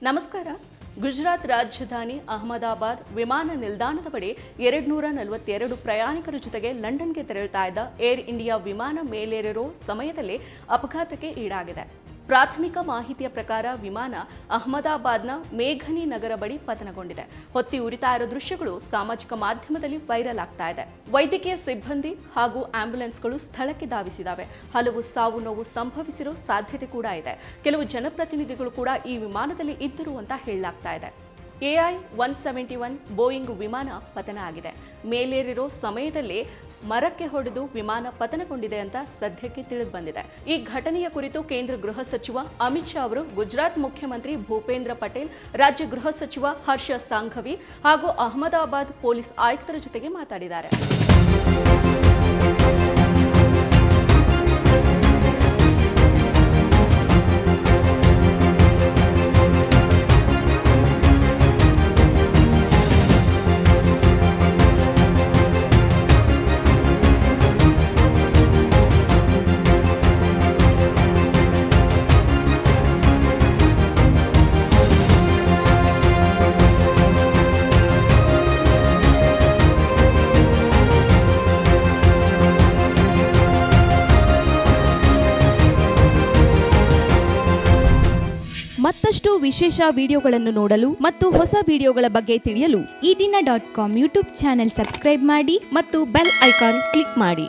ನಮಸ್ಕಾರ. ಗುಜರಾತ್ ರಾಜಧಾನಿ ಅಹಮದಾಬಾದ್ ವಿಮಾನ ನಿಲ್ದಾಣದ ಬಳಿ 242 ಪ್ರಯಾಣಿಕರ ಜೊತೆಗೆ ಲಂಡನ್ಗೆ ತೆರಳುತ್ತಾ ಇದ್ದ ಏರ್ ಇಂಡಿಯಾ ವಿಮಾನ ಮೇಲೇರಿರೋ ಸಮಯದಲ್ಲಿ ಅಪಘಾತಕ್ಕೆ ಈಡಾಗಿದೆ. ಪ್ರಾಥಮಿಕ ಮಾಹಿತಿಯ ಪ್ರಕಾರ ವಿಮಾನ ಅಹಮದಾಬಾದ್ನ ಮೇಘನಿ ನಗರ ಬಳಿ ಪತನಗೊಂಡಿದೆ. ಹೊತ್ತಿ ಉರಿತಾ ಇರೋ ದೃಶ್ಯಗಳು ಸಾಮಾಜಿಕ ಮಾಧ್ಯಮದಲ್ಲಿ ವೈರಲ್ ಆಗ್ತಾ ಇದೆ. ವೈದ್ಯಕೀಯ ಸಿಬ್ಬಂದಿ ಹಾಗೂ ಆಂಬ್ಯುಲೆನ್ಸ್ಗಳು ಸ್ಥಳಕ್ಕೆ ಧಾವಿಸಿದ್ದಾವೆ. ಹಲವು ಸಾವು ನೋವು ಸಂಭವಿಸಿರೋ ಸಾಧ್ಯತೆ ಕೂಡ ಇದೆ. ಕೆಲವು ಜನಪ್ರತಿನಿಧಿಗಳು ಕೂಡ ಈ ವಿಮಾನದಲ್ಲಿ ಇದ್ದರು ಅಂತ ಹೇಳಲಾಗ್ತಾ ಇದೆ. AI-171 ಬೋಯಿಂಗ್ ವಿಮಾನ ಪತನ ಆಗಿದೆ. ಮೇಲೇರಿರೋ ಸಮಯದಲ್ಲಿ ಮರಕ್ಕೆ ಹೊಡೆದು ವಿಮಾನ ಪತನಗೊಂಡಿದೆ ಅಂತ ಸದ್ಯಕ್ಕೆ ತಿಳಿದು ಬಂದಿದೆ. ಈ ಘಟನೆಯ ಕುರಿತು ಕೇಂದ್ರ ಗೃಹ ಸಚಿವ ಅಮಿತ್ ಶಾ ಅವರು ಗುಜರಾತ್ ಮುಖ್ಯಮಂತ್ರಿ ಭೂಪೇಂದ್ರ ಪಟೇಲ್, ರಾಜ್ಯ ಗೃಹ ಸಚಿವ ಹರ್ಷ ಸಾಂಘವಿ ಹಾಗೂ ಅಹಮದಾಬಾದ್ ಪೊಲೀಸ್ ಆಯುಕ್ತರ ಜೊತೆಗೆ ಮಾತಾಡಿದ್ದಾರೆ. ಮತ್ತಷ್ಟು ವಿಶೇಷ ವಿಡಿಯೋಗಳನ್ನು ನೋಡಲು ಮತ್ತು ಹೊಸ ವಿಡಿಯೋಗಳ ಬಗ್ಗೆ ತಿಳಿಯಲು ಈ ದಿನ .com ಯೂಟ್ಯೂಬ್ ಚಾನೆಲ್ ಸಬ್ಸ್ಕ್ರೈಬ್ ಮಾಡಿ ಮತ್ತು ಬೆಲ್ ಐಕಾನ್ ಕ್ಲಿಕ್ ಮಾಡಿ.